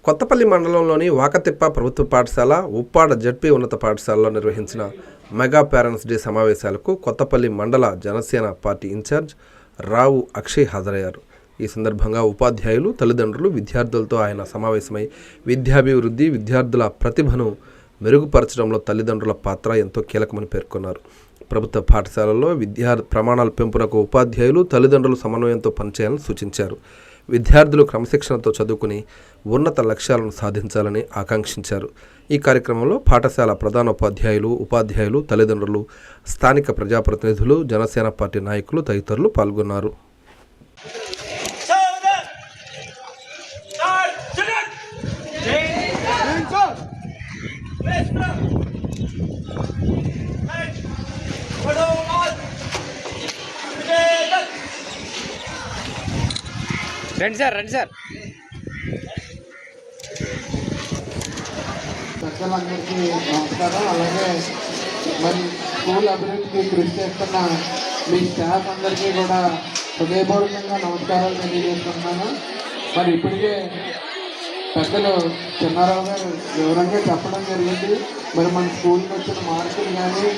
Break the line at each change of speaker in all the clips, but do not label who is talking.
కొత్తపల్లి మండలంలోని వాకతిప్ప ప్రభుత్వ పాఠశాల, ఉప్పాడ జడ్పీ ఉన్నత పాఠశాలలో నిర్వహించిన మెగా పేరెంట్స్ డే సమావేశాలకు కొత్తపల్లి మండల జనసేన పార్టీ ఇన్ఛార్జ్ రావు అక్షయ్ హాజరయ్యారు. ఈ సందర్భంగా ఉపాధ్యాయులు, తల్లిదండ్రులు, విద్యార్థులతో ఆయన సమావేశమై విద్యాభివృద్ధి, విద్యార్థుల ప్రతిభను మెరుగుపరచడంలో తల్లిదండ్రుల పాత్ర ఎంతో కీలకమని పేర్కొన్నారు. ప్రభుత్వ పాఠశాలల్లో ప్రమాణాల పెంపునకు ఉపాధ్యాయులు, తల్లిదండ్రులు సమన్వయంతో పనిచేయాలని సూచించారు. విద్యార్థులు క్రమశిక్షణతో చదువుకుని ఉన్నత లక్ష్యాలను సాధించాలని ఆకాంక్షించారు. ఈ కార్యక్రమంలో పాఠశాల ప్రధానోపాధ్యాయులు, ఉపాధ్యాయులు, తల్లిదండ్రులు, స్థానిక ప్రజాప్రతినిధులు, జనసేన పార్టీ నాయకులు తదితరులు పాల్గొన్నారు.
రండి సార్
పెద్దలందరికీ నమస్కారం. అలాగే మరి స్కూల్ అభివృద్ధికి కృషి చేస్తున్న మీ స్టాఫ్ అందరికీ కూడా హృదయపూర్వకంగా నమస్కారాలు తెలియజేస్తున్నాను. మరి ఇప్పటికే పెద్దలు చిన్నారావు గారు వివరంగా చెప్పడం జరిగింది. మరి మన స్కూల్కి వచ్చిన మార్కులు కానీ,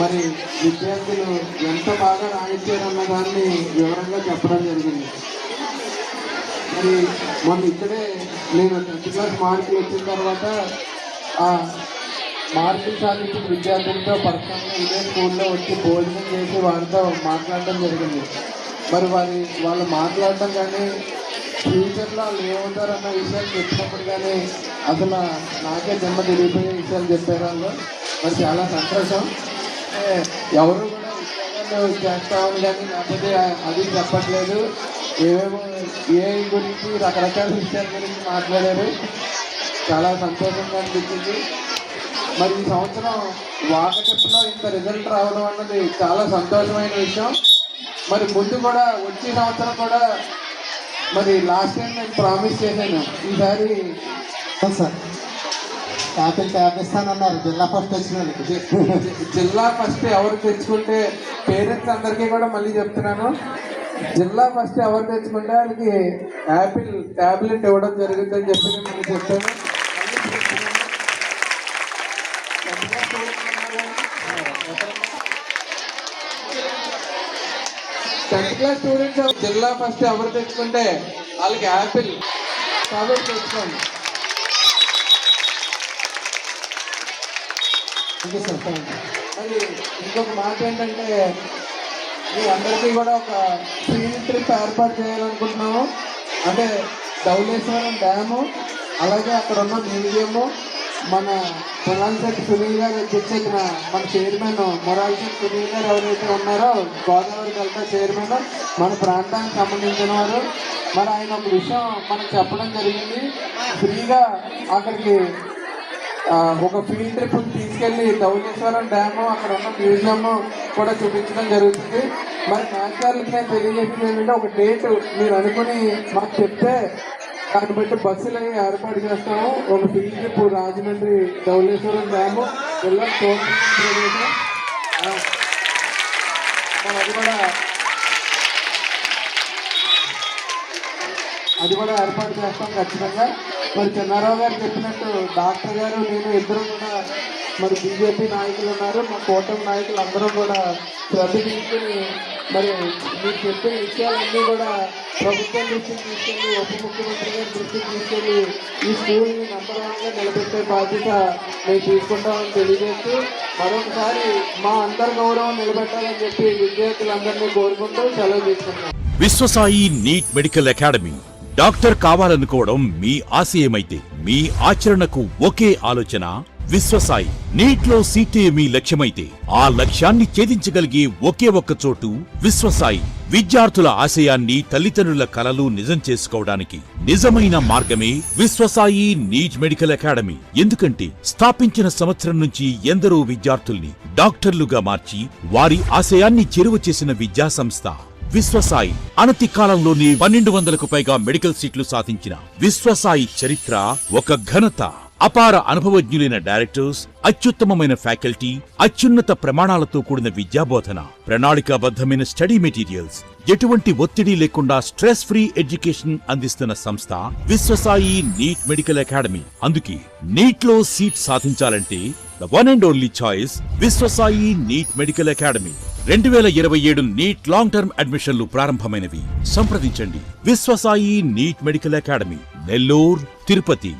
మరి విద్యార్థులు ఎంత బాగా రాయించారన్న దాన్ని వివరంగా చెప్పడం జరిగింది. మరి మొన్న ఇక్కడే నేను 10th క్లాస్ మార్కులు వచ్చిన తర్వాత ఆ మార్కులు సాధించిన విద్యార్థులతో పర్సనల్గా ఇదే స్కూల్లో వచ్చి భోజనం చేసి వారితో మాట్లాడడం జరిగింది. మరి వాళ్ళు మాట్లాడడం కానీ, ఫ్యూచర్లో వాళ్ళు ఏమవుతారన్న విషయాలు చెప్పినప్పుడు కానీ అసలు నాకే జన్మ తిరిగిపోయే విషయాలు చెప్పారు వాళ్ళు. మరి చాలా సంతోషం. ఎవరు కూడా ఉద్యోగాలు చేస్తామని కానీ లేకపోతే అది చెప్పట్లేదు. ఏమేమో ఏ గురించి రకరకాల విషయాల గురించి మాట్లాడారు. చాలా సంతోషంగా అనిపించింది. మరి ఈ సంవత్సరం వాకటిప్పలో ఇంత రిజల్ట్ రావడం అన్నది చాలా సంతోషమైన విషయం. మరి ముందు కూడా వచ్చే సంవత్సరం కూడా మరి లాస్ట్ టైం నేను ప్రామిస్ చేశాను, ఈసారి
సార్ యాపిల్ ఇస్తానన్నారు. జిల్లా ఫస్ట్ వచ్చిన
జిల్లా ఫస్ట్ ఎవరు తెచ్చుకుంటే, పేరెంట్స్ అందరికీ కూడా మళ్ళీ చెప్తున్నాను, జిల్లా ఫస్ట్ ఎవరు తెచ్చుకుంటే వాళ్ళకి యాపిల్ ట్యాబ్లెట్ ఇవ్వడం జరుగుతుందని చెప్పి నేను మళ్ళీ చెప్పాను. 10th క్లాస్ స్టూడెంట్స్ జిల్లా ఫస్ట్ ఎవరు తెచ్చుకుంటే వాళ్ళకి యాపిల్ ట్యాబ్లెట్ తెచ్చుకోండి. మరి ఇంకొక మాట ఏంటంటే, మీ అందరికీ కూడా ఒక ఫీల్డ్ ట్రిప్ ఏర్పాటు చేయాలనుకుంటున్నాము. అంటే ధవళేశ్వరం డ్యాము, అలాగే అక్కడ ఉన్న మ్యూజియము, మన మొరాల్శెట్టి సునీల్ గారు తెచ్చిన మన చైర్మన్ మొరాల్శెట్టి సునీల్ గారు ఎవరైతే ఉన్నారో గోదావరి డెల్టా చైర్మన్, మన ప్రాంతానికి సంబంధించిన వారు, మరి ఆయన ఒక విషయం మనకు చెప్పడం జరిగింది. ఫ్రీగా అక్కడికి ఒక ఫీల్డ్ ట్రిప్ తీసుకెళ్ళి ధవళేశ్వరం డ్యాము, అక్కడ ఉన్న మ్యూజియము కూడా చూపించడం జరుగుతుంది. మరి న్యాచురల్కి నేను తెలియజేసింది ఏంటంటే, ఒక డేట్ మీరు అనుకుని మాకు చెప్తే దాన్ని బట్టి బస్సులు అవి ఏర్పాటు చేస్తాము. ఒక field trip Rajahmundry Dhavaleswaram dam జిల్లా ప్రదేశం అది కూడా ఏర్పాటు చేస్తాం ఖచ్చితంగా. మరి చిన్నారావు గారు చెప్పినట్టు డాక్టర్ గారు, నేను ఇద్దరు కూడా మరి బీజేపీ నాయకులు ఉన్నారు, మా కూటమి నాయకులు అందరూ కూడా శ్రద్ధ తీసుకుని మరి మీరు చెప్పిన విషయాలన్నీ కూడా ప్రభుత్వం దృష్టికి తీసుకెళ్ళి, ఉప ముఖ్యమంత్రి గారి దృష్టికి తీసుకెళ్ళి ఈ స్కూల్ని నంబర్ 1గా నిలబెట్టే బాధ్యత మేము తీసుకుంటామని తెలియజేస్తూ, మరొకసారి మా అందరి గౌరవం నిలబెట్టాలని చెప్పి విద్యార్థులందరినీ కోరుకుంటూ సెలవు తీసుకుంటాం.
Vishwasai NEET medical academy. Doctor కావాలనుకోవడం మీ ఆశయమైతే మీ ఆచరణకు ఒకే ఆలోచన విశ్వసాయి. నీట్లో సీటే మీ లక్ష్యమైతే ఆ లక్ష్యాన్ని ఛేదించగలిగే ఒకే ఒక్క చోటు విశ్వసాయి. విద్యార్థుల ఆశయాన్ని, తల్లిదండ్రుల కలలు నిజం చేసుకోవడానికి నిజమైన మార్గమే విశ్వసాయి నీట్ మెడికల్ అకాడమీ. ఎందుకంటే స్థాపించిన సంవత్సరం నుంచి ఎందరో విద్యార్థుల్ని డాక్టర్లుగా మార్చి వారి ఆశయాన్ని చేరువ చేసిన విద్యా సంస్థ విశ్వసాయి. అనతి కాలంలోనే 1200కు పైగా మెడికల్ సీట్లు సాధించిన విశ్వసాయి చరిత్ర ఒక ఘనత. అపార అనుభవజ్ఞులైన డైరెక్టర్స్, అత్యుత్తమమైన ఫ్యాకల్టీ, అత్యున్నత ప్రమాణాలతో కూడిన విద్యాబోధన, ప్రణాళికాబద్ధమైన స్టడీ మెటీరియల్స్, ఎటువంటి ఒత్తిడి లేకుండా స్ట్రెస్ ఫ్రీ ఎడ్యుకేషన్ అందిస్తున్న సంస్థ విశ్వసాయి నీట్ మెడికల్ అకాడమీ. అందుకే నీట్ లో సీట్ సాధించాలంటే the one and only choice Viswasai NEET medical academy. 2027 NEET long term అడ్మిషన్లు ప్రారంభమైనవి. సంప్రదించండి Viswasai NEET medical academy, Nellore, Tirupati.